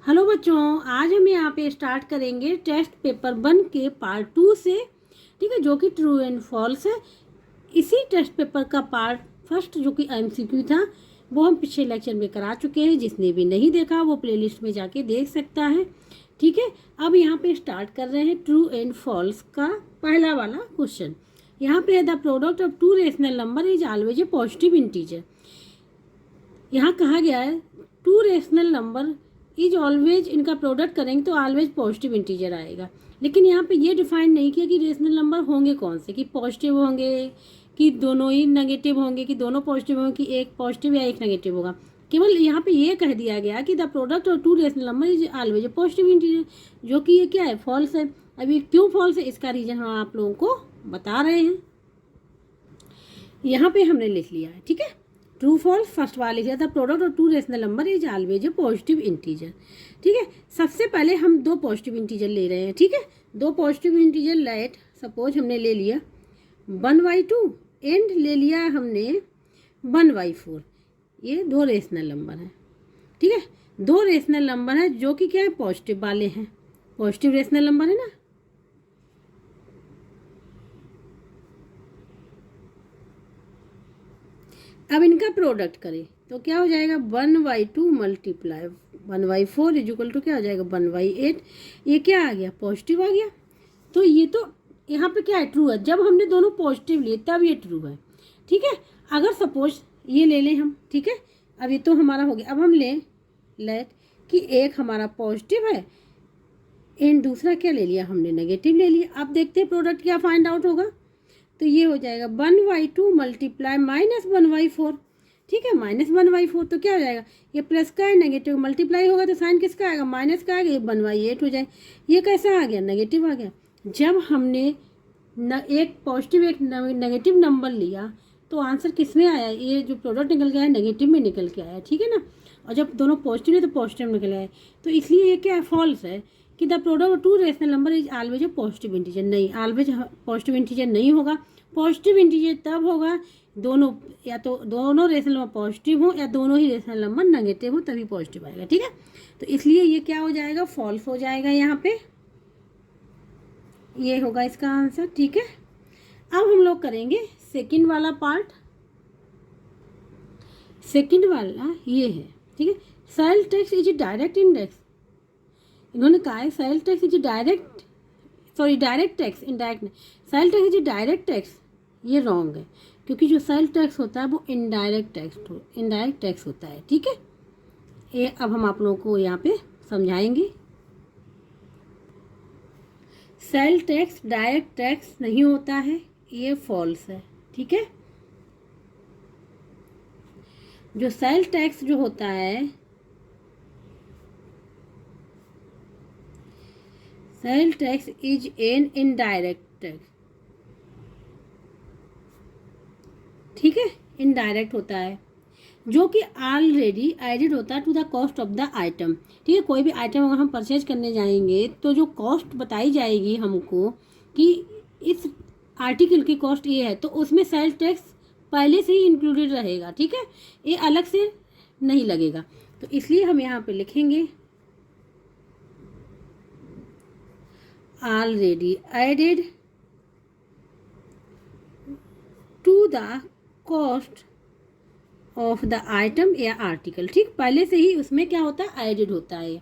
Hello बच्चों, आज हम यहाँ पे स्टार्ट करेंगे टेस्ट पेपर 1 के पार्ट 2 से। ठीक है, जो कि ट्रू एंड फॉल्स है। इसी टेस्ट पेपर का पार्ट फर्स्ट जो कि एमसीक्यू था वो हम पिछले लेक्चर में करा चुके हैं। जिसने भी नहीं देखा वो प्लेलिस्ट में जाके देख सकता है। ठीक है, अब यहाँ पे स्टार्ट कर रहे हैं ट्रू एंड फॉल्स का पहला वाला क्वेश्चन। यहाँ पे है the product of two rational number is always a positive integer. यहाँ कहा गया है two rational number is always, इनका प्रोडक्ट करेंगे तो ऑलवेज पॉजिटिव इंटीजर आएगा। लेकिन यहाँ पे ये डिफाइन नहीं किया कि रेशनल नंबर होंगे कौन से, कि पॉजिटिव होंगे कि दोनों ही नेगेटिव होंगे, कि दोनों पॉजिटिव होंगे, कि एक पॉजिटिव या एक नेगेटिव होगा। केवल यहाँ पे ये कह दिया गया कि the product of two rational number is always positive integer, जो कि ये क्या है, फॉल्स है। अभी क्यों फॉल्स है इसका रीजन हम आप लोगों को बता रहे हैं। यहाँ पे हमने लिख लिया है। ठीक है, ट्रू फॉल्स फर्स्ट वाला लिख लिया था, product of two rational number is always a positive integer. ठीक है, सबसे पहले हम दो पॉजिटिव इंटीजर ले रहे हैं। ठीक है, दो पॉजिटिव इंटीजर लेट सपोज हमने ले लिया 1/2 एंड ले लिया हमने 1/4। ये दो रेशनल नंबर हैं। ठीक है, दो रेशनल नंबर है जो कि क्या है, पॉजिटिव वाले हैं, पॉजिटिव रेशनल नंबर है ना। अब इनका प्रोडक्ट करें तो क्या हो जाएगा, 1/2 मल्टीप्लाई 1/4 इक्वल टू क्या हो जाएगा, 1/8। ये क्या आ गया, पॉजिटिव आ गया। तो ये तो यहाँ पे क्या है, ट्रू है। जब हमने दोनों पॉजिटिव लिए तब ये ट्रू है। ठीक है, अगर सपोज ये ले लें हम। ठीक है, अब ये तो हमारा हो गया। अब हम लेट कि एक हमारा पॉजिटिव है एंड दूसरा क्या ले लिया हमने, नेगेटिव ले लिया। अब देखते हैं प्रोडक्ट क्या फाइंड आउट होगा। तो ये हो जाएगा 1/2 मल्टीप्लाई -1/4। ठीक है, -1/4 तो क्या हो जाएगा, ये प्लस का है, नेगेटिव मल्टीप्लाई होगा तो साइन किसका आएगा, माइनस का आएगा, ये 1/8 हो जाए। ये कैसा आ गया, नेगेटिव आ गया। जब हमने एक पॉजिटिव एक नेगेटिव नंबर लिया तो आंसर किस में आया, ये जो प्रोडक्ट निकल के आया नेगेटिव में निकल के आया। ठीक है ना, और जब दोनों पॉजिटिव है तो पॉजिटिव निकल आए। तो इसलिए ये क्या है, फॉल्स है कि the product of two rational number is always a positive integer. नहीं, ऑलवेज पॉजिटिव इंटीजर नहीं होगा। पॉजिटिव इंटीजर तब होगा दोनों, या तो दोनों रेशनल नंबर पॉजिटिव हो या दोनों ही रेशनल नंबर नेगेटिव हो, तभी पॉजिटिव आएगा। ठीक है, तो इसलिए ये क्या हो जाएगा, फॉल्स हो जाएगा। यहाँ पे ये होगा इसका आंसर। ठीक है, अब हम लोग करेंगे सेकंड वाला पार्ट। सेकंड वाला ये है। ठीक है, sale tax is direct index. इन्होंने कहा है sale tax is direct tax, indirect नहीं। Sale tax is direct tax, ये रॉन्ग है, क्योंकि जो सेल टैक्स होता है वो इनडायरेक्ट टैक्स होता है। ठीक है, ये अब हम आप लोगों को यहाँ पे समझाएंगे। सेल टैक्स डायरेक्ट टैक्स नहीं होता है, ये फॉल्स है। ठीक है, जो सेल टैक्स जो होता है, sale tax is an indirect tax. ठीक है, इनडायरेक्ट होता है जो कि ऑलरेडी एडेड होता है to the cost of the item. ठीक है, कोई भी आइटम अगर हम परचेज करने जाएंगे तो जो कॉस्ट बताई जाएगी हमको कि इस आर्टिकल की कॉस्ट ये है, तो उसमें सेल टैक्स पहले से ही इंक्लूडेड रहेगा। ठीक है, ये अलग से नहीं लगेगा। तो इसलिए हम यहाँ पे लिखेंगे already added to the cost of the item या आर्टिकल। ठीक, पहले से ही उसमें क्या होता है, एडेड होता है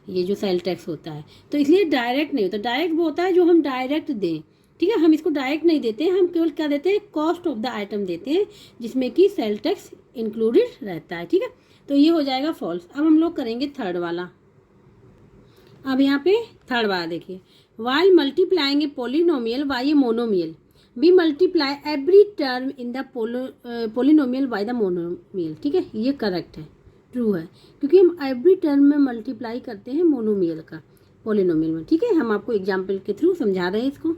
ये जो सेल टैक्स होता है। तो इसलिए डायरेक्ट नहीं होता। डायरेक्ट वो होता है जो हम डायरेक्ट दें। ठीक है, हम इसको डायरेक्ट नहीं देते हैं, हम केवल क्या देते हैं, कॉस्ट ऑफ द आइटम देते हैं जिसमें कि सेल टैक्स इंक्लूडेड रहता है। ठीक है, तो ये हो जाएगा फॉल्स। अब हम लोग करेंगे थर्ड वाला। अब यहाँ पे थर्ड वाला देखिए, while multiplying a polynomial by a monomial we multiply every term in the polynomial by the monomial. ठीक है, ये करेक्ट है, ट्रू है, क्योंकि हम एवरी टर्म में मल्टीप्लाई करते हैं मोनोमियल का पोलिनोमियल में। ठीक है, हम आपको एग्जाम्पल के थ्रू समझा रहे हैं इसको।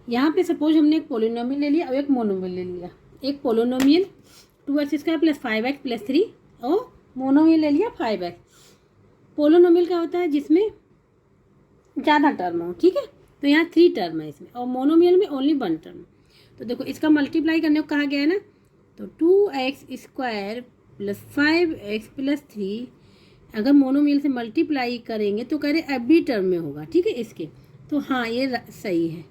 यहाँ पे सपोज हमने एक पोलिनोमियल ले लिया और एक मोनोमियल ले लिया। एक पोलिनोमियल 2x² + 5x + 3 और मोनोमियल ले लिया 5x। पोलिनोमियल क्या होता है, जिसमें ज़्यादा टर्म हो। ठीक है, तो यहाँ 3 टर्म है इसमें, और मोनोमियल में ओनली 1 टर्म। तो देखो इसका मल्टीप्लाई करने को कहा गया है ना, तो 2x² + 5x + 3 अगर मोनोमियल से मल्टीप्लाई करेंगे तो कह रहे एवरी टर्म में होगा, ठीक है इसके। तो हाँ ये सही है,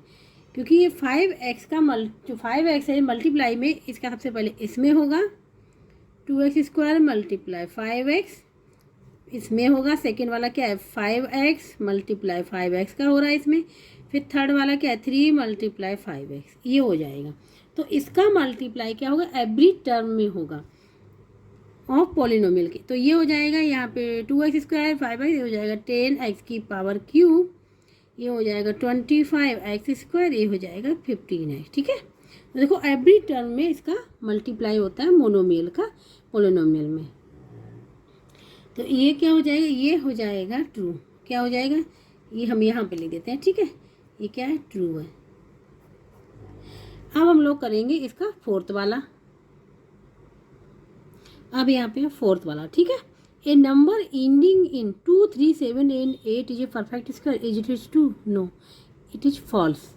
क्योंकि ये 5x का जो 5x है मल्टीप्लाई में इसका सबसे पहले इसमें होगा 2x² मल्टीप्लाई 5x, इसमें होगा। सेकेंड वाला क्या है 5x मल्टीप्लाई 5x का हो रहा है इसमें। फिर थर्ड वाला क्या है 3 मल्टीप्लाई 5x, ये हो जाएगा। तो इसका मल्टीप्लाई क्या होगा एवरी टर्म में होगा ऑफ पॉलिनोमियल के। तो ये हो जाएगा यहाँ पे 2x² 5x, ये हो जाएगा 10x की पावर क्यूब, ये हो जाएगा 25x², ये हो जाएगा 15x, ठीक है। तो देखो एवरी टर्म में इसका मल्टीप्लाई होता है मोनोमियल का पॉलिनोमियल में। तो ये क्या हो जाएगा, ये हो जाएगा ट्रू। क्या हो जाएगा, ये हम यहाँ पे लिख देते हैं, ठीक है। ये क्या है ट्रू है। अब हम लोग करेंगे इसका फोर्थ वाला। अब यहाँ पे फोर्थ वाला, ठीक है। A number ending in 2, 3, 7 and 8 is a perfect square, is it is true, no it is false,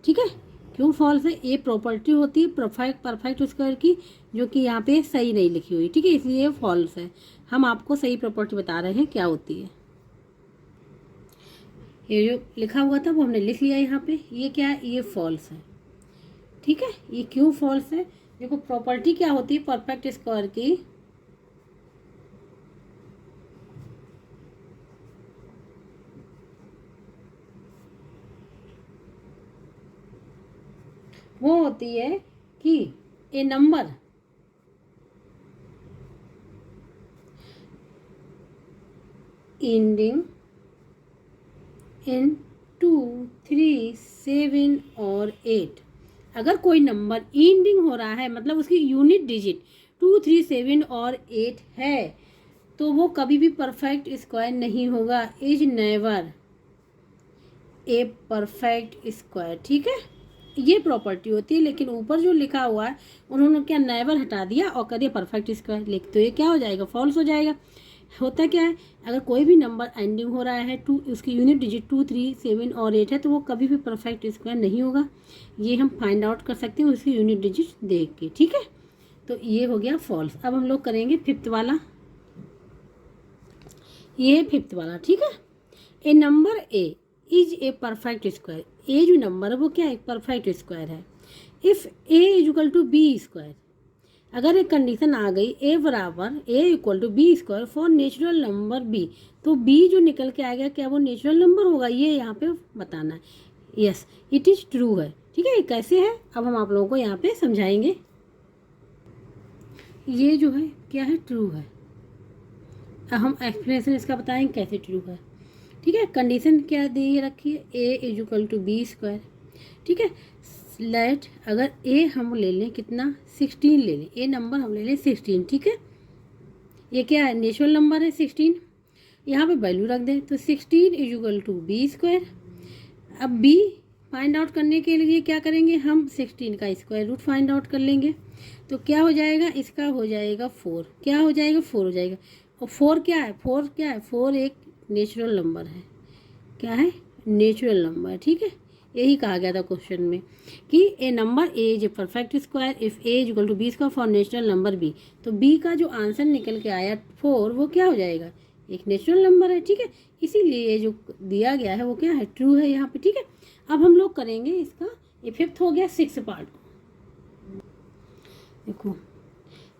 ठीक है। क्यों फॉल्स है, ये प्रॉपर्टी होती है परफेक्ट स्क्वायर की, जो कि यहाँ पे सही नहीं लिखी हुई, ठीक है, इसलिए फॉल्स है। हम आपको सही प्रॉपर्टी बता रहे हैं क्या होती है। ये जो लिखा हुआ था वो हमने लिख लिया यहाँ पे। ये क्या है, ये फॉल्स है, ठीक है। ये क्यों फॉल्स है, देखो प्रॉपर्टी क्या होती है परफेक्ट स्क्वायर की, वो होती है कि ए नंबर एंडिंग इन 2, 3, 7 और 8, अगर कोई नंबर एंडिंग हो रहा है मतलब उसकी यूनिट डिजिट 2, 3, 7 और 8 है, तो वो कभी भी परफेक्ट स्क्वायर नहीं होगा, is never a perfect square, ठीक है। ये प्रॉपर्टी होती है। लेकिन ऊपर जो लिखा हुआ है उन्होंने क्या नेवर हटा दिया और कर दिया परफेक्ट स्क्वायर लिख, तो ये क्या हो जाएगा फॉल्स हो जाएगा। होता क्या है, अगर कोई भी नंबर एंडिंग हो रहा है उसकी यूनिट डिजिट 2, 3, 7 और 8 है, तो वो कभी भी परफेक्ट स्क्वायर नहीं होगा। ये हम फाइंड आउट कर सकते हैं उसकी यूनिट डिजिट देख के, ठीक है। तो ये हो गया फॉल्स। अब हम लोग करेंगे फिफ्थ वाला। ये है फिफ्थ वाला, ठीक है। A number a is a perfect square, a जो नंबर है वो क्या है परफेक्ट स्क्वायर है। If a is equal to B square, अगर एक कंडीशन आ गई ए बराबर a equal to B square for natural number b, तो बी जो निकल के आ गया क्या वो नेचुरल नंबर होगा, ये यहाँ पे बताना है। यस इट इज़ ट्रू है, ठीक है। ये कैसे है अब हम आप लोगों को यहाँ पे समझाएंगे। ये जो है क्या है ट्रू है। अब हम एक्सप्लेनेशन इसका बताएंगे कैसे ट्रू है, ठीक है। कंडीशन क्या दी रखी है a is equal to B square, ठीक है। लेट अगर ए हम ले लें कितना 16 ले लें, ए नंबर हम ले लें 16, ठीक है। ये क्या है नेचुरल नंबर है 16, यहाँ पे वैल्यू रख दें तो 16 is equal to B square. अब बी फाइंड आउट करने के लिए क्या करेंगे हम 16 का स्क्वायर रूट फाइंड आउट कर लेंगे। तो क्या हो जाएगा इसका हो जाएगा 4, क्या हो जाएगा 4 हो जाएगा। और 4 क्या है 4 एक नेचुरल नंबर है, क्या है नेचुरल नंबर, ठीक है। यही कहा गया था क्वेश्चन में कि a number a is a perfect square if a is equal to B square for natural number b. तो बी का जो आंसर निकल के आया 4 वो क्या हो जाएगा एक नेचुरल नंबर है, ठीक है। इसीलिए ये जो दिया गया है वो क्या है ट्रू है यहाँ पे, ठीक है। अब हम लोग करेंगे इसका, ये फिफ्थ हो गया, सिक्स पार्ट को देखो।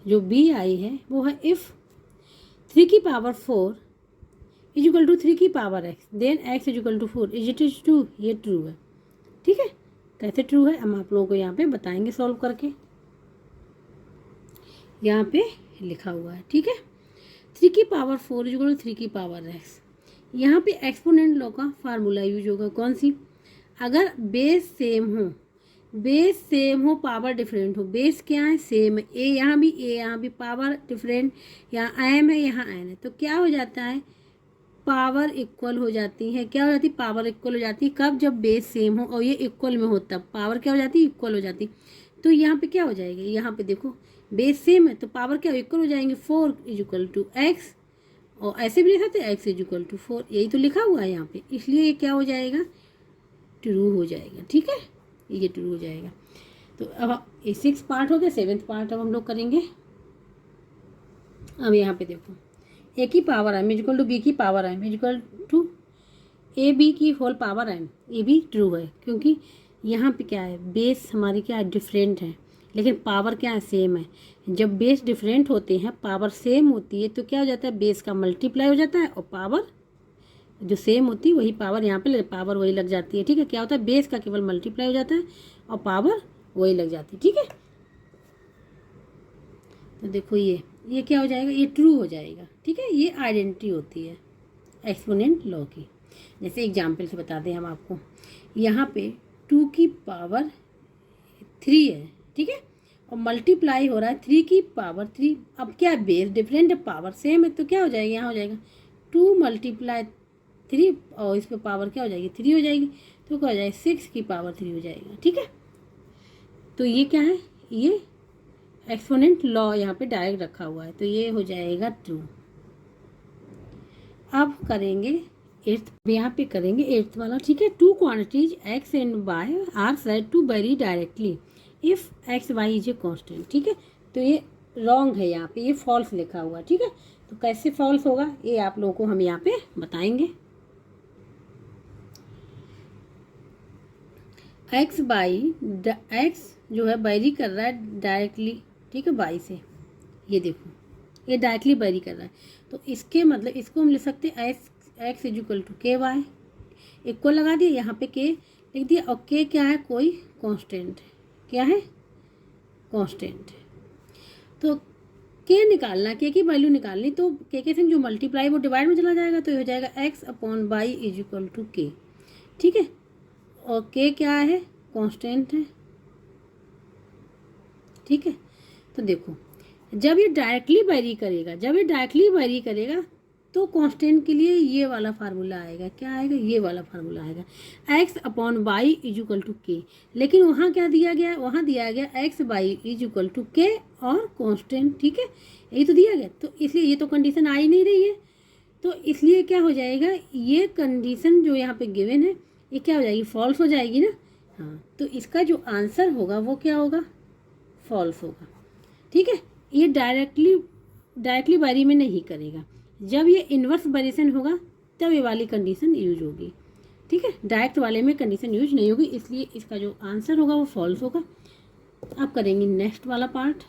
जो बी आई है वो है इफ़ 3 की पावर 4 इज इक्वल टू 3 की power x, then x is equal to 4, is it is true, ये ट्रू है, ठीक है। कैसे ट्रू है हम आप लोगों को यहाँ पे बताएंगे सॉल्व करके। यहाँ पे लिखा हुआ है, ठीक है। 3 की पावर 4 इज इक्वल टू 3 की पावर x। यहाँ पे एक्सपोनेंट लॉ का फार्मूला यूज होगा, कौन सी, अगर बेस सेम हो पावर डिफरेंट हो। बेस क्या है सेम है, ए यहाँ भी पावर डिफरेंट, यहाँ एम है यहाँ एन है, तो क्या हो जाता है पावर इक्वल हो जाती है। क्या हो जाती है पावर इक्वल हो जाती है कब, जब बेस सेम हो और ये इक्वल में हो तब पावर क्या हो जाती है इक्वल हो जाती। तो यहाँ पे क्या हो जाएगा, यहाँ पे देखो बेस सेम है तो पावर क्या इक्वल हो जाएंगे, 4 इज इक्वल टू एक्स, और ऐसे भी लिख सकते हैं एक्स इज इक्वल टू 4, यही तो लिखा हुआ है यहाँ पे, इसलिए ये क्या हो जाएगा ट्रू हो जाएगा, ठीक है। ये ट्रू हो जाएगा। तो अब ये 6 पार्ट हो गया, 7th पार्ट अब हम लोग करेंगे। अब यहाँ पे देखो ए की power m equal to b की power m equal to a b की होल पावर m, ये भी ट्रू है क्योंकि यहाँ पे क्या है, बेस हमारी क्या है, डिफरेंट है, लेकिन पावर क्या है, सेम है। जब बेस डिफरेंट होते हैं, पावर सेम होती है, तो क्या हो जाता है, बेस का मल्टीप्लाई हो जाता है और पावर जो सेम होती है वही पावर यहाँ पे पावर वही लग जाती है। ठीक है, क्या होता है, बेस का केवल मल्टीप्लाई हो जाता है और पावर वही लग जाती है। ठीक है, तो देखो ये क्या हो जाएगा, ये ट्रू हो जाएगा। ठीक है, ये आइडेंटिटी होती है एक्सपोनेंट लॉ की। जैसे एग्जाम्पल से बता दें हम आपको, यहाँ पे 2 की पावर 3 है। ठीक है, और मल्टीप्लाई हो रहा है 3 की पावर 3। अब क्या है, बेस डिफरेंट है, पावर सेम है, तो क्या हो जाएगा, यहाँ हो जाएगा 2 मल्टीप्लाई 3 और इस पर पावर क्या हो जाएगी, 3 हो जाएगी, तो क्या हो जाएगा, 6 की पावर 3 हो जाएगा। ठीक है, तो ये क्या है, ये एक्सपोनेंट लॉ यहाँ पे डायरेक्ट रखा हुआ है, तो ये हो जाएगा ट्रू। अब करेंगे एट्थ, यहाँ पे करेंगे एट्थ वाला। ठीक है, 2 quantities x and y are said to vary directly if X Y is a constant. ठीक है, तो ये रॉन्ग है, यहाँ पे ये फॉल्स लिखा हुआ है। ठीक है, तो कैसे फॉल्स होगा ये आप लोगों को हम यहाँ पे बताएंगे। एक्स जो है बैरी कर रहा है डायरेक्टली, ठीक है, वाई से, ये देखो ये डायरेक्टली बैरी कर रहा है, तो इसके मतलब इसको हम लिख सकते हैं एक्स इज इक्वल टू के वाई, एक को लगा दिया, यहाँ पे के लिख दिया, और के क्या है, कोई कांस्टेंट है, क्या है, कांस्टेंट है। तो के निकालना, के की वैल्यू निकालनी, तो के संग जो मल्टीप्लाई वो डिवाइड में चला जाएगा, तो ये हो जाएगा X upon Y is equal to K. ठीक है, और के क्या है, कांस्टेंट है। ठीक है, तो देखो जब ये डायरेक्टली वेरी करेगा तो कांस्टेंट के लिए ये वाला फार्मूला आएगा, क्या आएगा, ये वाला फार्मूला आएगा, X upon Y is equal to K. लेकिन वहाँ क्या दिया गया, वहाँ दिया गया X Y is equal to K और कांस्टेंट। ठीक है, यही तो दिया गया, तो इसलिए ये तो कंडीशन आ ही नहीं रही है, तो इसलिए क्या हो जाएगा, ये कंडीशन जो यहाँ पे गिवन है ये क्या हो जाएगी, फॉल्स हो जाएगी ना। हाँ, तो इसका जो आंसर होगा वो क्या होगा, फॉल्स होगा। ठीक है, ये डायरेक्टली वेरी में नहीं करेगा, जब ये इन्वर्स वेरिएशन होगा तब ये वाली कंडीशन यूज होगी। ठीक है, डायरेक्ट वाले में कंडीशन यूज नहीं होगी, इसलिए इसका जो आंसर होगा वो फॉल्स होगा। अब करेंगे नेक्स्ट वाला पार्ट।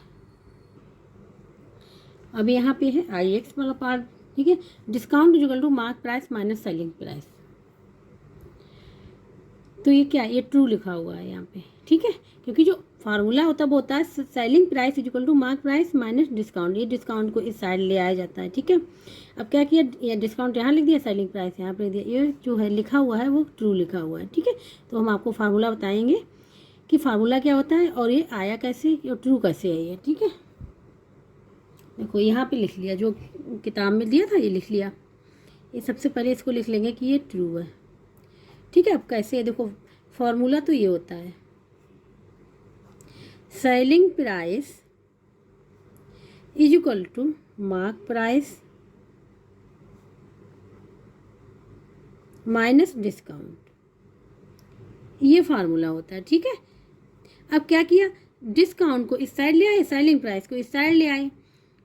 अब यहाँ पे है आई एक्स वाला पार्ट। ठीक है, discount is equal to mark price minus selling price, तो ये क्या, ये ट्रू लिखा हुआ है यहाँ पे। ठीक है, क्योंकि जो फार्मूला होता है वो होता है selling price is equal to mark price minus discount, ये डिस्काउंट को इस साइड ले आया जाता है। ठीक है, अब क्या किया, ये डिस्काउंट यहाँ लिख दिया, सेलिंग प्राइस यहाँ पे लिख दिया, ये जो है लिखा हुआ है वो ट्रू लिखा हुआ है। ठीक है, तो हम आपको फार्मूला बताएंगे कि फार्मूला क्या होता है और ये आया कैसे और ट्रू कैसे है ये। ठीक है, देखो यहाँ पे लिख लिया, जो किताब में दिया था ये लिख लिया, ये सबसे पहले इसको लिख लेंगे कि ये ट्रू है। ठीक है, अब कैसे है, देखो फॉर्मूला तो ये होता है selling price is equal to mark price minus discount, ये फार्मूला होता है। ठीक है, अब क्या किया, डिस्काउंट को इस साइड ले आए, सेलिंग प्राइस को इस साइड ले आए,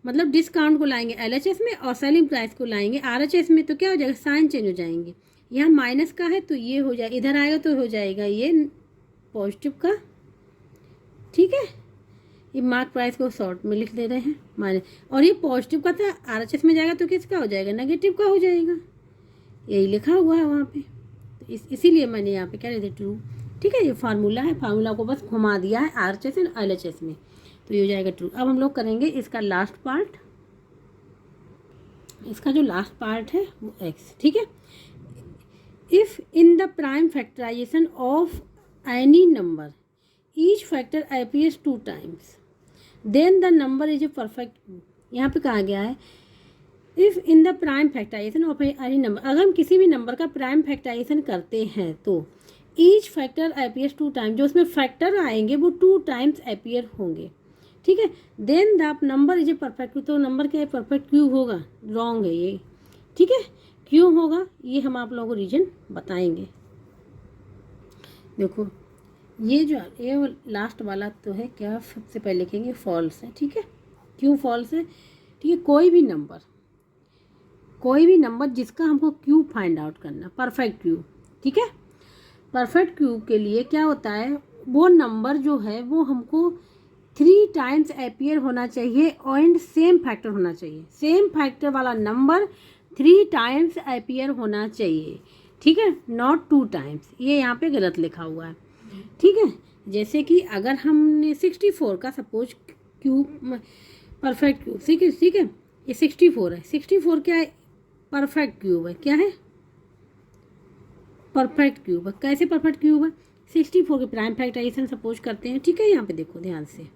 मतलब डिस्काउंट को लाएंगे LHS में और सेलिंग प्राइस को लाएंगे RHS में, तो क्या हो जाएगा, साइन चेंज हो जाएंगे। यहाँ माइनस का है तो ये हो जाएगा, इधर आएगा तो हो जाएगा ये पॉजिटिव का। ठीक है, ये मार्क प्राइस को शॉर्ट में लिख दे रहे हैं माइनस, और ये पॉजिटिव का था, RHS में जाएगा तो किसका हो जाएगा, नेगेटिव का हो जाएगा, यही लिखा हुआ है वहाँ पे, तो इसीलिए मैंने यहाँ पे क्या लिख दिया, ट्रू। ठीक है, ये फार्मूला है, फार्मूला को बस घुमा दिया है RHS एंड LHS में, तो ये हो जाएगा ट्रू। अब हम लोग करेंगे इसका लास्ट पार्ट, इसका जो लास्ट पार्ट है वो एक्स। ठीक है, if in the prime factorisation of any number each factor appears 2 times then the number is a perfect. यहाँ पे कहा गया है if in the prime factorisation of any number, अगर हम किसी भी नंबर का प्राइम फैक्टराइजेशन करते हैं तो ईच फैक्टर अपीयर्स 2 times, जो उसमें फैक्टर आएंगे वो 2 times अपीयर होंगे। ठीक है, then the number is a perfect, तो नंबर क्या है, परफेक्ट क्यों होगा, रॉन्ग है ये। ठीक है, क्यों होगा ये हम आप लोगों को रीजन बताएंगे। देखो ये जो ये लास्ट वाला तो है क्या, सबसे पहले लिखेंगे फॉल्स है। ठीक है, क्यों फॉल्स है, ठीक है, कोई भी नंबर कोई भी नंबर जिसका हमको क्यूब फाइंड आउट करना, परफेक्ट क्यूब, ठीक है। परफेक्ट क्यूब के लिए क्या होता है, वो नंबर जो है वो हमको 3 टाइम्स अपीयर होना चाहिए एंड सेम फैक्टर होना चाहिए। सेम फैक्टर वाला नंबर 3 टाइम्स अपीयर होना चाहिए, ठीक है, नॉट 2 टाइम्स। ये यहाँ पे गलत लिखा हुआ है, ठीक है। जैसे कि अगर हमने 64 का सपोज क्यूब, परफेक्ट क्यूब, ठीक है, ये 64 है। 64 क्या है, परफेक्ट क्यूब है। क्या है, परफेक्ट क्यूब है। कैसे परफेक्ट क्यूब है, 64 के प्राइम फैक्टराइजेशन सपोज करते हैं, ठीक है। यहाँ पे देखो ध्यान से,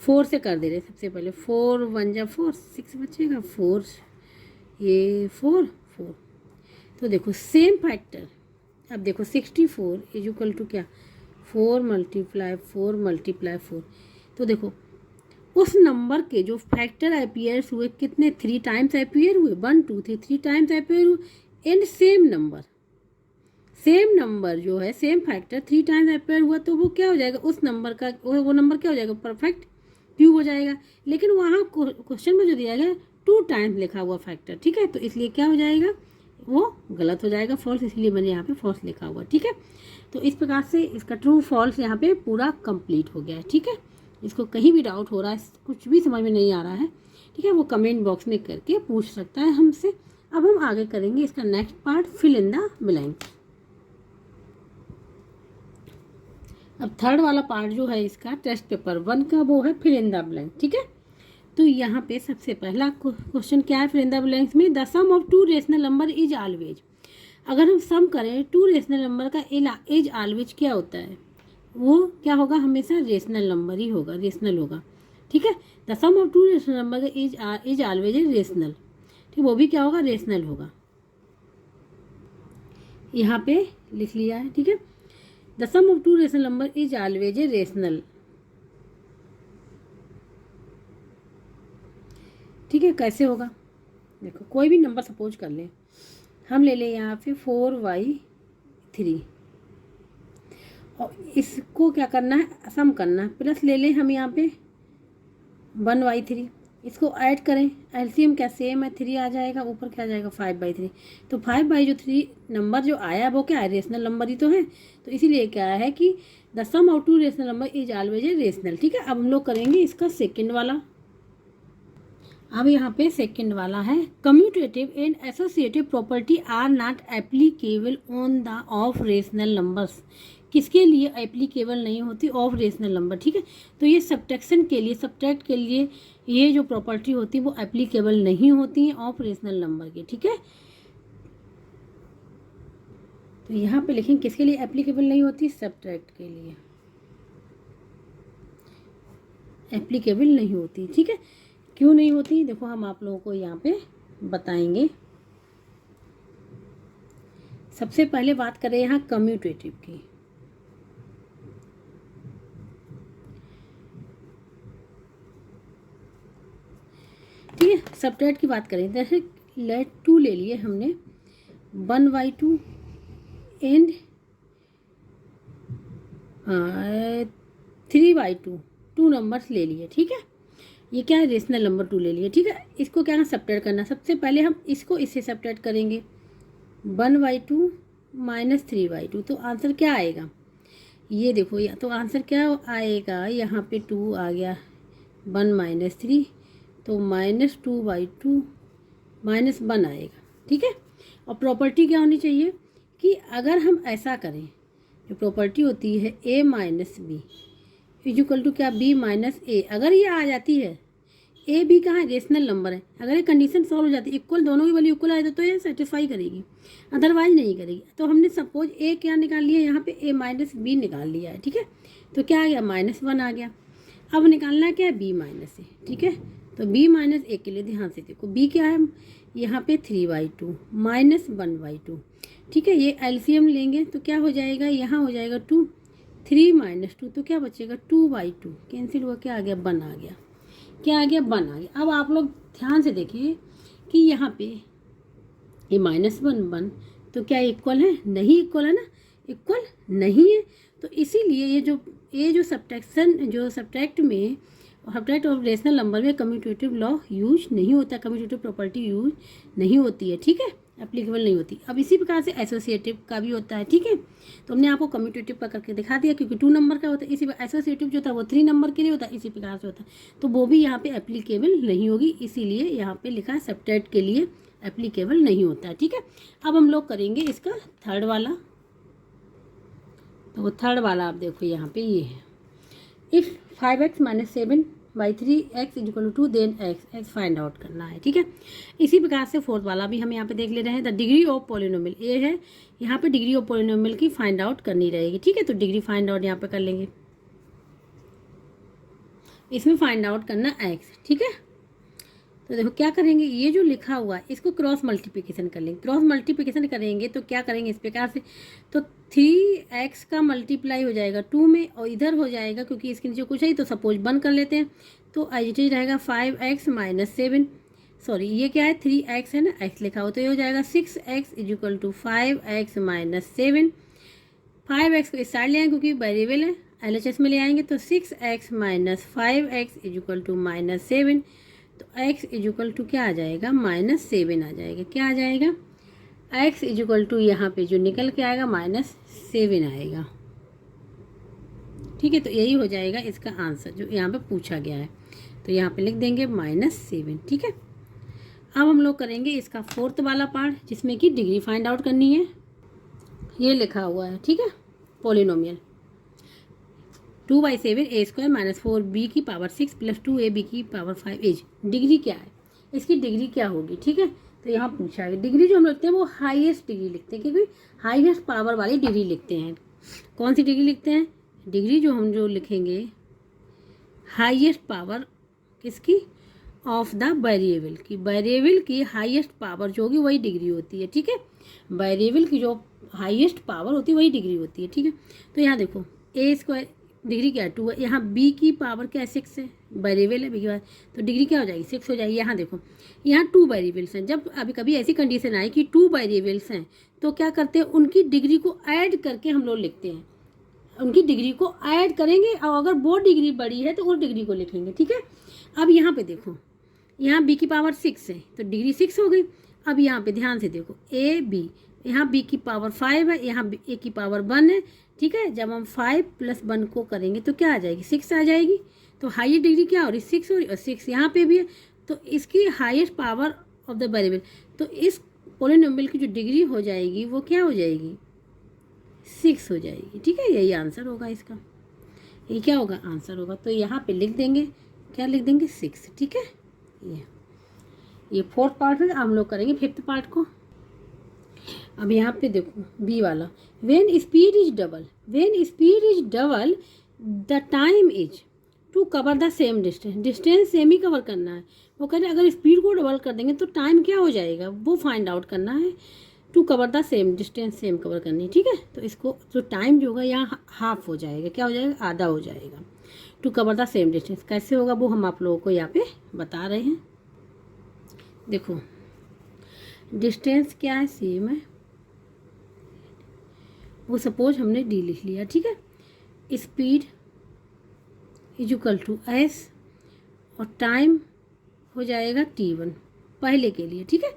4 से कर दे रहे सबसे पहले। 4 1 जा 4, 6 बचेगा, 4 ये 4 4। तो देखो सेम फैक्टर, अब देखो 64 इज इक्वल टू क्या, 4 मल्टीप्लाई 4 मल्टीप्लाई 4। तो देखो उस नंबर के जो फैक्टर अपीयर्स हुए कितने, 3 टाइम्स अपीयर हुए, 1 2 3 3 टाइम्स अपीयर हुए। एंड सेम नंबर जो है, सेम फैक्टर 3 टाइम्स अपीयर हुआ, तो वो क्या हो जाएगा, उस नंबर का वो नंबर क्या हो जाएगा, परफेक्ट क्यूब हो जाएगा। लेकिन वहाँ क्वेश्चन में जो दिया गया 2 टाइम्स लिखा हुआ फैक्टर, ठीक है, तो इसलिए क्या हो जाएगा, वो गलत हो जाएगा, फॉल्स। इसलिए मैंने यहाँ पे फॉल्स लिखा हुआ, ठीक है। तो इस प्रकार से इसका ट्रू फॉल्स यहाँ पे पूरा कंप्लीट हो गया है, ठीक है। इसको कहीं भी डाउट हो रहा है, कुछ भी समझ में नहीं आ रहा है, ठीक है, वो कमेंट बॉक्स में करके पूछ सकता है हमसे। अब हम आगे करेंगे इसका next part, fill in the blanks. अब थर्ड वाला पार्ट जो है इसका टेस्ट पेपर 1 का, वो है फिल इन द ब्लैंक, ठीक है। तो यहाँ पे सबसे पहला क्वेश्चन क्या है, फिल इन द ब्लैंक्स में the sum of 2 rational number is always. अगर हम सम करें 2 रेशनल नंबर का इज ऑलवेज क्या होता है, वो क्या होगा, हमेशा रेशनल नंबर ही होगा, रेशनल होगा, ठीक है। The sum of 2 rational number का इज ऑलवेज रेशनल, ठीक, वो भी क्या होगा, रेशनल होगा। यहाँ पे लिख लिया है, ठीक है। The sum of 2 rational number is always a rational, ठीक है। कैसे होगा, देखो कोई भी नंबर सपोज कर ले, हम ले लें यहाँ पे 4y3 और इसको क्या करना है, सम करना है, प्लस ले लें हम यहाँ पे 1y3, इसको ऐड करें, एलसीएम क्या सेम है, 3 आ जाएगा, ऊपर क्या आ जाएगा 5/3। तो 5/3 नंबर जो आया वो क्या है, रेशनल नंबर ही तो है। तो इसीलिए क्या है कि the sum of 2 rational number is always a rational, ठीक है। अब हम लोग करेंगे इसका सेकंड वाला। अब यहाँ पे सेकंड वाला है, commutative and associative property are not applicable on the of rational numbers. किसके लिए एप्लीकेबल नहीं होती, ऑफ रेशनल नंबर, ठीक है। तो ये सब्ट्रैक्शन के लिए, सब्ट्रैक्ट के लिए ये जो प्रॉपर्टी होती है वो एप्लीकेबल नहीं होती है ऑफ रेशनल नंबर के, ठीक है। तो यहाँ पे लिखें किसके लिए एप्लीकेबल नहीं होती, सब्ट्रैक्ट के लिए एप्लीकेबल नहीं होती, ठीक है। क्यों नहीं होती, देखो हम आप लोगों को यहाँ पे बताएंगे। सबसे पहले बात करें यहाँ कम्यूटेटिव की, ठीक है। सब्ट्रैक्ट की बात करें, जैसे लेट 2 ले लिए हमने, 1/2 एंड 3/2, 2 नंबर्स ले लिए, ठीक है। ये क्या है, रेशनल नंबर 2 ले लिए, ठीक है। इसको क्या है, सब्ट्रैक्ट करना। सबसे पहले हम इसको इससे सब्ट्रैक्ट करेंगे, 1/2 माइनस 3/2, तो आंसर क्या आएगा, ये देखो, या तो आंसर क्या आएगा, यहाँ पे 2 आ गया, 1 माइनस 3, तो -2/2 -1 आएगा, ठीक है। और प्रॉपर्टी क्या होनी चाहिए कि अगर हम ऐसा करें, जो प्रॉपर्टी होती है a minus B is equal to क्या, b माइनस ए, अगर ये आ जाती है, ए बी कहाँ है, रेशनल नंबर है, अगर ये कंडीशन सॉल्व हो जाती है, इक्वल दोनों की वैल्यू इक्वल आ जाए तो ये सेटिस्फाई करेगी, अदरवाइज नहीं करेगी। तो हमने सपोज ए क्या निकाल लिया, यहाँ पे a माइनस बी निकाल लिया है, ठीक है। तो क्या आ गया, -1 आ गया। अब निकालना क्या है, b माइनस ए, ठीक है। तो b माइनस ए के लिए ध्यान से देखो, b क्या है, यहाँ पे 3/2 माइनस 1/2, ठीक है। ये एलसीएम लेंगे तो क्या हो जाएगा, यहाँ हो जाएगा 2, 3 माइनस 2, तो क्या बचेगा 2/2, कैंसिल हुआ, क्या आ गया, 1 आ गया, क्या आ गया, 1 आ गया। अब आप लोग ध्यान से देखिए कि यहाँ पे ये -1 तो क्या इक्वल है, नहीं इक्वल है ना, इक्वल नहीं है। तो इसीलिए ये जो सब्ट्रैक्शन, जो सब्ट्रैक्ट में सेपरेट और रेशनल नंबर में कम्यूटेटिव लॉ यूज नहीं होता, कम्यूटेटिव प्रॉपर्टी यूज नहीं होती है, ठीक है, एप्लीकेबल नहीं होती। अब इसी प्रकार से एसोसिएटिव का भी होता है, ठीक है। तो हमने आपको कम्यूटेटिव का करके दिखा दिया, क्योंकि 2 नंबर का होता है। इसी एसोसिएटिव जो था वो 3 नंबर के लिए होता है, इसी प्रकार से होता है। तो वो भी यहाँ पे एप्लीकेबल नहीं होगी, इसीलिए यहाँ पे लिखा है सेपरेट के लिए एप्लीकेबल नहीं होता है, ठीक है। अब हम लोग करेंगे इसका थर्ड वाला। तो वो थर्ड वाला आप देखो यहाँ पे ये है, if 5x - 7/3x = 2 then x find out करना है, ठीक है। इसी प्रकार से फोर्थ वाला भी हम यहाँ पे देख ले रहे हैं। द डिग्री ऑफ पॉलिनोमियल ए है, यहाँ पे डिग्री ऑफ पॉलिनोमियल की फाइंड आउट करनी रहेगी, ठीक है। तो डिग्री फाइंड आउट यहाँ पे कर लेंगे, इसमें फाइंड आउट करना x, ठीक है। तो देखो क्या करेंगे, ये जो लिखा हुआ है इसको क्रॉस मल्टीप्लिकेशन कर लेंगे। क्रॉस मल्टीप्लिकेशन करेंगे तो क्या करेंगे इस प्रकार से, तो 3x का मल्टीप्लाई हो जाएगा 2 में और इधर हो जाएगा, क्योंकि इसके नीचे कुछ है तो सपोज बंद कर लेते हैं। तो एज इट इज रहेगा 5x - 7, सॉरी ये क्या है 3x है ना, x लिखा हो, तो ये हो जाएगा 6x = 5x - 7। 5x को इस साइड ले आएंगे क्योंकि वेरिएबल है, LHS में ले आएंगे तो 6x - 5x = -7। तो x = क्या आ जाएगा, -7 आ जाएगा। क्या आ जाएगा, x = यहाँ पे जो निकल के आएगा -7 आएगा, ठीक है। तो यही हो जाएगा इसका आंसर जो यहाँ पे पूछा गया है। तो यहाँ पे लिख देंगे -7, ठीक है। अब हम लोग करेंगे इसका फोर्थ वाला पार्ट, जिसमें कि डिग्री फाइंड आउट करनी है। ये लिखा हुआ है, ठीक है, polynomial 2/7 a² - 4b⁶ + 2ab⁵ as. Degree क्या है, इसकी डिग्री क्या होगी, ठीक है। तो यहाँ पूछा है डिग्री जो हम लिखते हैं वो हाईएस्ट डिग्री लिखते हैं, क्योंकि हाईएस्ट पावर वाली डिग्री लिखते हैं। कौन सी डिग्री लिखते हैं, डिग्री जो लिखेंगे हाईएस्ट पावर किसकी, ऑफ द वेरिएबल की, वेरिएबल की हाईएस्ट पावर जो होगी वही डिग्री होती है, ठीक है। वेरिएबल की जो हाईएस्ट पावर होती है वही डिग्री होती है, ठीक है। तो यहाँ देखो a² डिग्री क्या है 2 है, यहाँ b की पावर क्या है 6 है, वेरिएबल है b की पावर, तो डिग्री क्या हो जाएगी 6 हो जाएगी। यहाँ देखो यहाँ 2 वेरिएबल्स हैं, जब अभी कभी ऐसी कंडीशन आई कि 2 वेरिएबल्स हैं तो क्या करते हैं, उनकी डिग्री को ऐड करके हम लोग लिखते हैं, उनकी डिग्री को ऐड करेंगे और अगर वो डिग्री बड़ी है तो उस डिग्री को लिखेंगे, ठीक है। अब यहाँ पे देखो यहाँ b की पावर 6 है तो डिग्री 6 हो गई। अब यहाँ पे ध्यान से देखो a b, यहाँ b की पावर 5 है, यहाँ a की पावर 1 है, ठीक है। जब हम 5 + 1 को करेंगे तो क्या आ जाएगी 6 आ जाएगी। तो हाईएस्ट डिग्री क्या हो रही 6 हो रही, और 6 यहाँ पे भी है, तो इसकी highest power of the variable, तो इस पॉलिनोमियल की जो डिग्री हो जाएगी वो क्या हो जाएगी 6 हो जाएगी, ठीक है। यही आंसर होगा इसका, ये क्या होगा आंसर होगा। तो यहाँ पे लिख देंगे, क्या लिख देंगे 6, ठीक है। ये फोर्थ पार्ट है, हम लोग करेंगे फिफ्थ पार्ट को। अब यहाँ पे देखो बी वाला, when speed is double the time is to cover the same distance, distance same ही कवर करना है। वो कह रहे अगर स्पीड को डबल कर देंगे तो टाइम क्या हो जाएगा वो फाइंड आउट करना है, to cover the same distance same cover करनी है, ठीक है। तो इसको जो टाइम जो होगा यहाँ हाफ हो जाएगा, क्या हो जाएगा आधा हो जाएगा, to cover the same distance. कैसे होगा वो हम आप लोगों को यहाँ पे बता रहे हैं। देखो डिस्टेंस क्या है सेम है, वो सपोज हमने डी लिख लिया, ठीक है। स्पीड = s और टाइम हो जाएगा t1 पहले के लिए, ठीक है,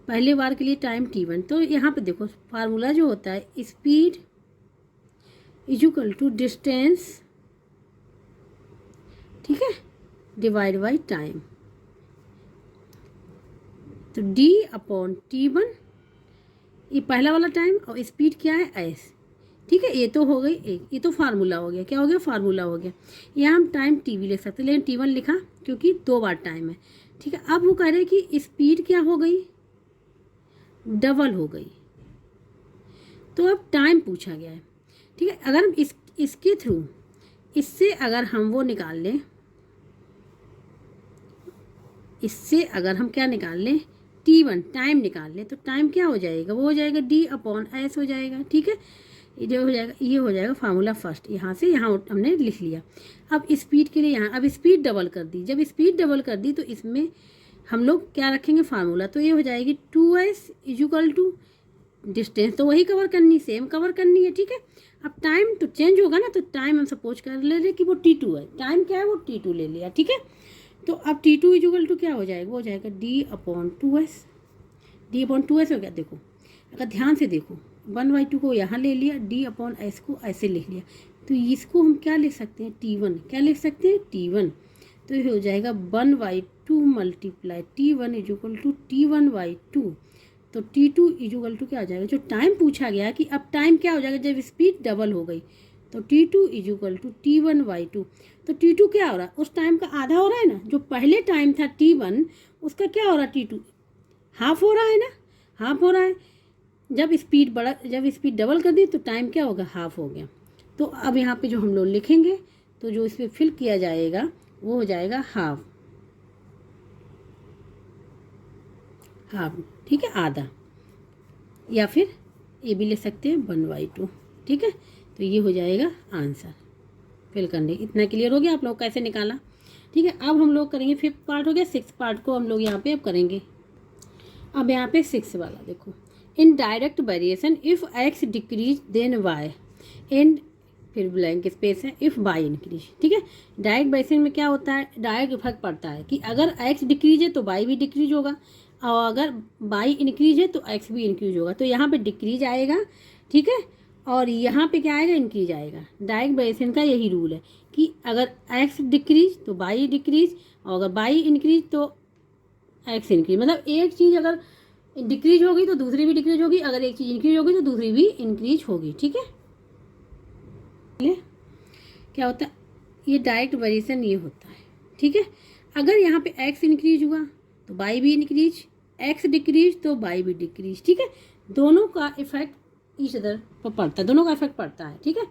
पहले बार के लिए टाइम t1। तो यहाँ पे देखो फार्मूला जो होता है स्पीड = डिस्टेंस, ठीक है, डिवाइड बाई टाइम। तो d/t1 ये पहला वाला टाइम और स्पीड क्या है s, ठीक है। ये तो हो गई एक, ये तो फार्मूला हो गया, क्या हो गया फार्मूला हो गया। यहाँ हम टाइम t भी लिख सकते हैं, लेकिन t1 लिखा क्योंकि 2 बार टाइम है, ठीक है। अब वो कह रहे हैं कि स्पीड क्या हो गई डबल हो गई, तो अब टाइम पूछा गया है, ठीक है। अगर हम इसके थ्रू इससे अगर हम वो निकाल लें, इससे अगर हम क्या निकाल लें t1 टाइम निकाल लें, तो टाइम क्या हो जाएगा वो हो जाएगा d/s हो जाएगा, ठीक है। ये हो जाएगा फार्मूला फर्स्ट, यहाँ से यहाँ हमने लिख लिया। अब स्पीड के लिए यहाँ अब स्पीड डबल कर दी, जब स्पीड डबल कर दी तो इसमें हम लोग क्या रखेंगे फार्मूला, तो ये हो जाएगी 2s = डिस्टेंस तो वही कवर करनी, सेम कवर करनी है, ठीक है। अब टाइम तो चेंज होगा ना, तो टाइम हम सपोज कर ले रहे कि वो T2 है, टाइम क्या है वो T2 ले लिया, ठीक है। तो अब T2 इक्वल टू क्या हो जाएगा, वो हो जाएगा D/2s। D/2s हो गया। देखो अगर ध्यान से देखो 1/2 को यहाँ ले लिया, D/s को ऐसे लिख लिया, तो इसको हम क्या लिख सकते हैं, T1। क्या लिख सकते हैं, T1। तो ये हो जाएगा 1/2 multiply T1 equal to T1/2। तो T2 इक्वल टू क्या हो जाएगा, जो टाइम पूछा गया कि अब टाइम क्या हो जाएगा जब स्पीड डबल हो गई, तो T2 इक्वल टू T1/2। तो T2 क्या हो रहा है, उस टाइम का आधा हो रहा है ना, जो पहले टाइम था T1 उसका क्या हो रहा है, T2 हाफ हो रहा है ना, हाफ हो रहा है। जब स्पीड डबल कर दी तो टाइम क्या होगा, हाफ हो गया। तो अब यहाँ पे जो हम लोग लिखेंगे, तो जो इस पर फिल किया जाएगा वो हो जाएगा हाफ, ठीक है, आधा, या फिर ये भी ले सकते हैं 1/2, ठीक है। तो ये हो जाएगा आंसर फिल करने। इतना क्लियर हो गया आप लोग कैसे निकाला, ठीक है। अब हम लोग करेंगे 5th पार्ट, हो गया 6th पार्ट को हम लोग यहाँ पे अब करेंगे। अब यहाँ पे 6 वाला देखो, in direct variation if x decrease then y and फिर ब्लैंक स्पेस है इफ़ y इंक्रीज, ठीक है। डायरेक्ट वेरिएशन में क्या होता है, डायरेक्ट इफेक्ट पड़ता है कि अगर x डिक्रीज है तो y भी डिक्रीज होगा, और अगर y इंक्रीज है तो x भी इंक्रीज होगा। तो यहाँ पे डिक्रीज आएगा, ठीक है, और यहाँ पे क्या आएगा, इंक्रीज आएगा। डायरेक्ट वेरिएशन का यही रूल है कि अगर x डिक्रीज तो y डिक्रीज, और अगर y इंक्रीज तो x इंक्रीज। मतलब एक चीज़ अगर डिक्रीज होगी तो दूसरी भी डिक्रीज होगी, अगर एक चीज़ इंक्रीज होगी तो दूसरी भी इंक्रीज होगी, ठीक है। क्या होता है, ये डायरेक्ट वेरिएशन ये होता है, ठीक है। अगर यहाँ पे x इंक्रीज हुआ तो y भी इंक्रीज, x डिक्रीज तो y भी डिक्रीज, ठीक है। दोनों का इफेक्ट ईच अदर पर पड़ता है, दोनों का इफेक्ट पड़ता है, ठीक है।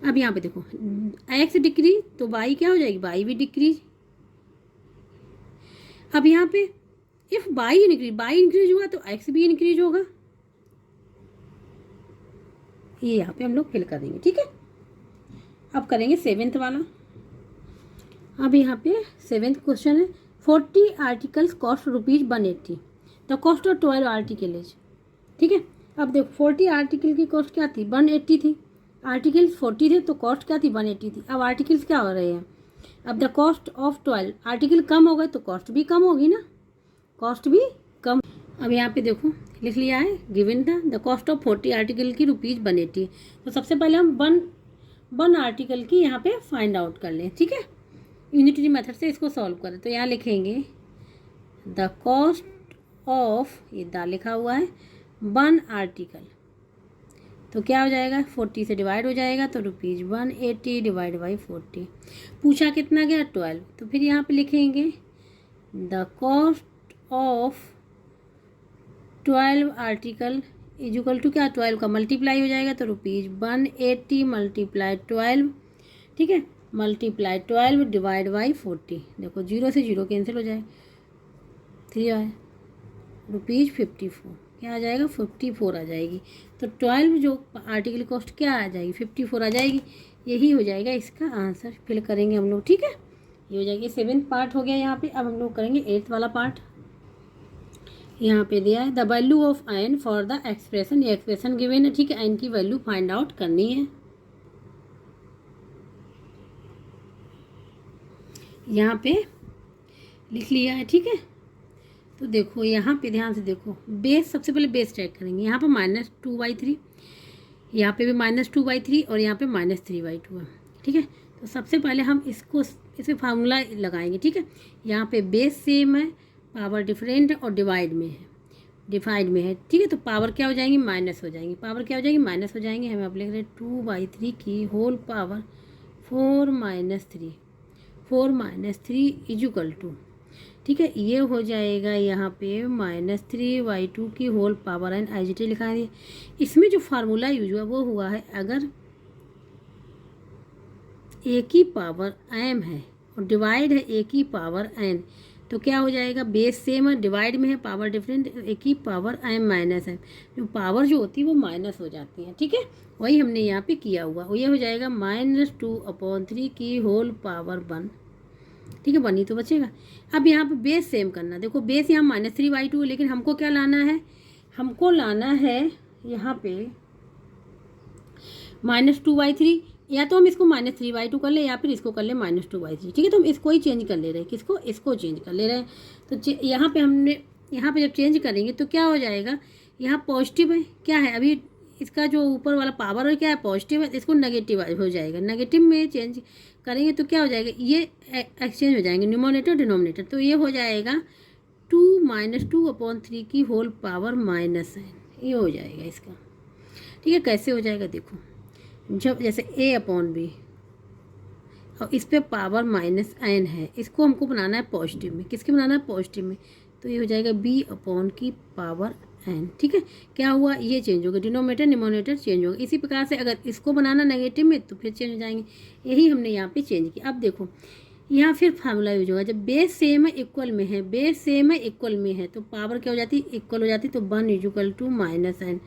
अब यहाँ पे देखो x डिक्रीज तो y क्या हो जाएगी, y भी डिक्रीज। अब यहाँ पे इफ y इंक्रीज हुआ तो x भी इंक्रीज होगा। ये यहाँ पे हम लोग फिल करेंगे, ठीक है। अब करेंगे 7th वाला। अब यहाँ पे 7th क्वेश्चन है, 40 articles cost ₹180, the cost of 12 articles, ठीक है। अब देखो 40 आर्टिकल की कॉस्ट क्या थी, 180 थी। आर्टिकल्स 40 थे तो कॉस्ट क्या थी, 180 थी। अब आर्टिकल्स क्या हो रहे हैं, अब द कॉस्ट ऑफ 12 आर्टिकल कम हो गए तो कॉस्ट भी कम होगी ना, कॉस्ट भी कम। अब यहाँ पे देखो लिख लिया है, गिवन था द कॉस्ट ऑफ 40 आर्टिकल की ₹180। तो सबसे पहले हम वन आर्टिकल की यहाँ पे फाइंड आउट कर लें, ठीक है। यूनिटरी मेथड से इसको सॉल्व करें। तो यहाँ लिखेंगे द कॉस्ट ऑफ, ये दा लिखा हुआ है, 1 आर्टिकल, तो क्या हो जाएगा, 40 से डिवाइड हो जाएगा, तो ₹180 डिवाइड बाई 40। पूछा कितना गया, 12। तो फिर यहाँ पे लिखेंगे the cost of 12 article equal to क्या, 12 का मल्टीप्लाई हो जाएगा, तो ₹180 मल्टीप्लाई 12, ठीक है, मल्टीप्लाई 12 डिवाइड बाई 40। देखो 0 से 0 कैंसिल हो जाए, 3 आए, ₹54 क्या आ जाएगा, 54 आ जाएगी। तो 12 जो आर्टिकल कॉस्ट क्या आ जाएगी, 54 आ जाएगी। यही हो जाएगा इसका आंसर, फिल करेंगे हम लोग, ठीक है। ये हो जाएगी 7th पार्ट हो गया यहाँ पे। अब हम लोग करेंगे 8th वाला पार्ट। यहाँ पे दिया है the value of n for the expression, ये एक्सप्रेशन गिवन है, ठीक है। n की वैल्यू फाइंड आउट करनी है। यहाँ पे लिख लिया है, ठीक है। तो देखो यहाँ पे ध्यान से देखो, बेस सबसे पहले बेस चेक करेंगे। यहाँ पर -2/3, यहाँ पे भी -2/3 और यहाँ पे -3/2 है, ठीक है। तो सबसे पहले हम इसे फार्मूला लगाएंगे, ठीक है। यहाँ पे बेस सेम है, पावर डिफरेंट है और डिवाइड में है, ठीक है। तो पावर क्या हो जाएंगी, माइनस हो जाएंगी, पावर क्या हो जाएगी, माइनस हो जाएंगे। हम आप लिख रहे हैं 2/3 की होल पावर 4 - 3 इक्वल टू, ठीक है। ये हो जाएगा यहाँ पे -3/2 की होल पावर एन IGT लिखा है। इसमें जो फार्मूला यूज हुआ वो हुआ है, अगर ए की पावर m है और डिवाइड है ए की पावर n, तो क्या हो जाएगा, बेस सेम है, डिवाइड में है, पावर डिफरेंट, ए की पावर m माइनस m, जो पावर जो होती है वो माइनस हो जाती है, ठीक है। वही हमने यहाँ पे किया हुआ, ये हो जाएगा -2/3 की होल पावर 1, ठीक है। 1 ही तो बचेगा। अब यहाँ पे बेस सेम करना, देखो बेस यहाँ -3/2 है, लेकिन हमको क्या लाना है, हमको लाना है यहाँ पे -2/3, या तो हम इसको -3/2 कर ले या फिर इसको कर ले -2/3, ठीक है। तो हम इसको ही चेंज कर ले रहे हैं, किसको, इसको चेंज कर ले रहे हैं। तो यहाँ पे हमने, यहाँ पे जब चेंज करेंगे तो क्या हो जाएगा, यहाँ पॉजिटिव है, क्या है अभी इसका जो ऊपर वाला पावर है क्या है, पॉजिटिव है, इसको नेगेटिव हो जाएगा। नेगेटिव में चेंज करेंगे तो क्या हो जाएगा, ये एक्सचेंज हो जाएंगे न्यूमरेटर डिनोमिनेटर। तो ये हो जाएगा 2 - 2/3 की होल पावर -n, ये हो जाएगा इसका, ठीक है। कैसे हो जाएगा देखो, जब जैसे a/b और इस पे पावर -n है, इसको हमको बनाना है पॉजिटिव में, किसके बनाना है, पॉजिटिव में। तो ये हो जाएगा b/n, ठीक है। क्या हुआ, ये चेंज होगा, डिनोमिनेटर न्यूमरेटर चेंज होगा। इसी प्रकार से अगर इसको बनाना नेगेटिव में तो फिर चेंज हो जाएंगे, यही हमने यहाँ पे चेंज किया। अब देखो यहाँ फिर फार्मूला यूज होगा, जब बेस सेम है इक्वल में है, बेस सेम है इक्वल में है तो पावर क्या हो जाती है, इक्वल हो जाती है। तो 1 = -n,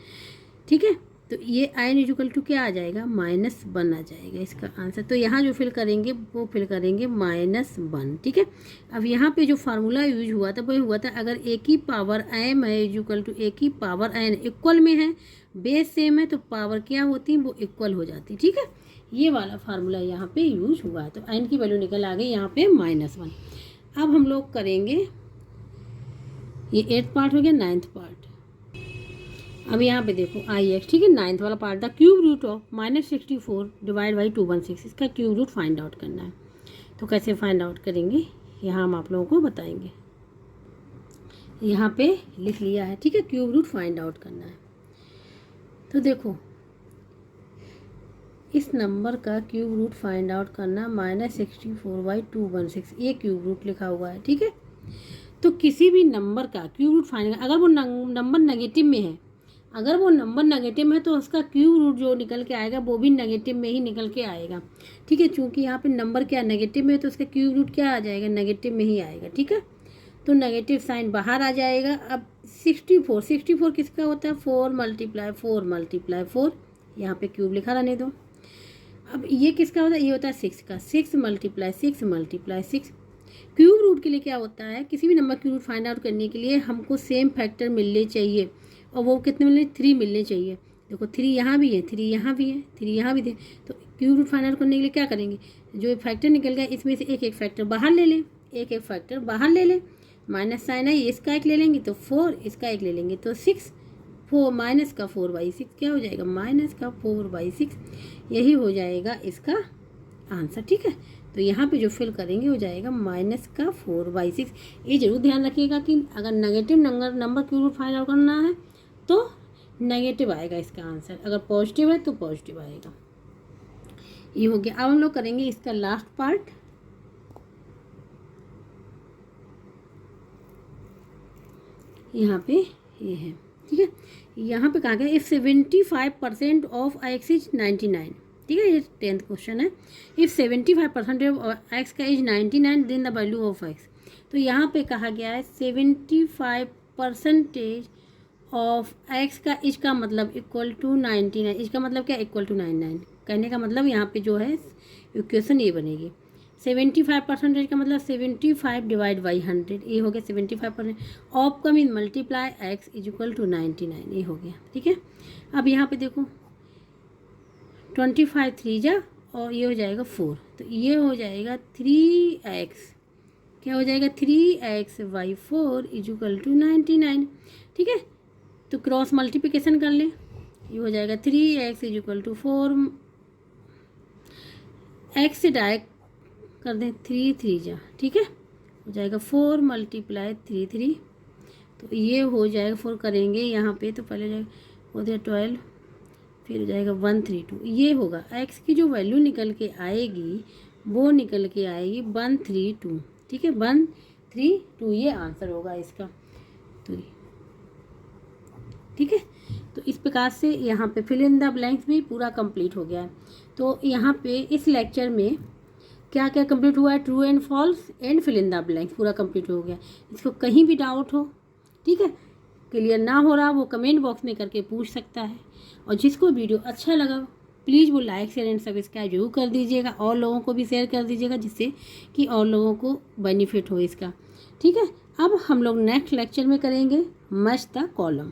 ठीक है। तो ये n = क्या आ जाएगा, -1 आ जाएगा इसका आंसर। तो यहाँ जो फिल करेंगे वो फिल करेंगे -1, ठीक है। अब यहाँ पे जो फार्मूला यूज हुआ था वो हुआ था, अगर a की पावर m है = a की पावर n, इक्वल में है, बेस सेम है तो पावर क्या होती है, वो इक्वल हो जाती, ठीक है। ये वाला फार्मूला यहाँ पे यूज हुआ है। तो n की वैल्यू निकल आ गई यहाँ पे -1। अब हम लोग करेंगे, ये 8th पार्ट हो गया, 9th पार्ट। अब यहाँ पे देखो ix, ठीक है, 9th वाला पार्ट था, क्यूब रूट ऑफ -64 / 216, इसका क्यूब रूट फाइंड आउट करना है। तो कैसे फाइंड आउट करेंगे, यहाँ हम आप लोगों को बताएंगे। यहाँ पे लिख लिया है, ठीक है, क्यूब रूट फाइंड आउट करना है। तो देखो इस नंबर का क्यूब रूट फाइंड आउट करना, -64/216, ये क्यूब रूट लिखा हुआ है, ठीक है। तो किसी भी नंबर का क्यूब रूट फाइंड, अगर वो नंबर नेगेटिव में है, अगर वो नंबर नेगेटिव में है तो उसका क्यूब रूट जो निकल के आएगा वो भी नेगेटिव में ही निकल के आएगा, ठीक है। चूंकि यहाँ पे नंबर क्या नेगेटिव में है तो उसका क्यूब रूट क्या आ जाएगा, नेगेटिव में ही आएगा, ठीक है। तो नेगेटिव साइन बाहर आ जाएगा। अब 64 किसका होता है, 4 × 4 यहाँ पे क्यूब लिखा रहने दो। अब ये किसका होता है, ये होता है 6 का, 6 × 6 क्यूब रूट के लिए क्या होता है, किसी भी number cube root find out करने के लिए हमको सेम फैक्टर मिलने चाहिए, और वो कितने मिलने, 3 मिलने चाहिए। देखो 3 यहाँ भी है, 3 यहाँ भी है, 3 यहाँ भी थे। तो क्यूब रूट फाइंड आउट करने के लिए क्या करेंगे, जो फैक्टर निकल गया इसमें से एक फैक्टर बाहर ले लें, एक फैक्टर बाहर ले लें, माइनस साइन है, इसका एक ले लेंगे तो 4, इसका एक ले लेंगे तो 6, 4 - 4/6 क्या हो जाएगा, -4/6, यही हो जाएगा इसका आंसर, ठीक है। तो यहाँ पे जो फिल करेंगे हो जाएगा -4/6। ये जरूर ध्यान रखिएगा कि अगर negative number cube root find out करना है तो नेगेटिव आएगा इसका आंसर, अगर पॉजिटिव है तो पॉजिटिव आएगा। ये हो गया। अब हम लोग करेंगे इसका लास्ट पार्ट। यहाँ पे ये है, ठीक है। यहाँ पे कहा गया इफ 75% ऑफ x इज 99, ठीक है, ये 10th क्वेश्चन है। इफ 75% ऑफ x का is 99 then the value of x। तो यहाँ पे कहा गया है 75% ऑफ x का इज का मतलब = 99, इज का मतलब क्या, = 99। कहने का मतलब यहाँ पे जो है इक्वेशन ये बनेगी, 75% का मतलब 75 / 100, ये हो गया 75%। ऑफ का मीन मल्टीप्लाई x = 99, ये हो गया, ठीक है। अब यहाँ पे देखो 25 3 जा और ये हो जाएगा 4, तो ये हो जाएगा 3x, क्या हो जाएगा 3x/4 = 99, ठीक है। तो क्रॉस मल्टीप्लिकेशन कर ले, ये हो जाएगा 3x = 4, x से डायरेक्ट कर दें 3 3 जा, ठीक है, हो जाएगा 4 × 3 तो ये हो जाएगा 4 करेंगे यहाँ पे तो पहले जाएगा हो जाएगा 12, फिर हो जाएगा 132, ये होगा x की जो वैल्यू निकल के आएगी वो निकल के आएगी 132, ठीक है, 132 ये आंसर होगा इसका। तो ठीक है, तो इस प्रकार से यहाँ पे फिल इन द ब्लैंक्स भी पूरा कंप्लीट हो गया है। तो यहाँ पे इस लेक्चर में क्या क्या कंप्लीट हुआ है, true and false and fill in the blanks पूरा कंप्लीट हो गया। इसको कहीं भी डाउट हो, ठीक है, क्लियर ना हो रहा, वो कमेंट बॉक्स में करके पूछ सकता है। और जिसको वीडियो अच्छा लगा प्लीज़ वो लाइक शेयर एंड सब्सक्राइब जरूर कर दीजिएगा, और लोगों को भी शेयर कर दीजिएगा जिससे कि और लोगों को बेनिफिट हो इसका, ठीक है। अब हम लोग नेक्स्ट लेक्चर में करेंगे मैच द कॉलम।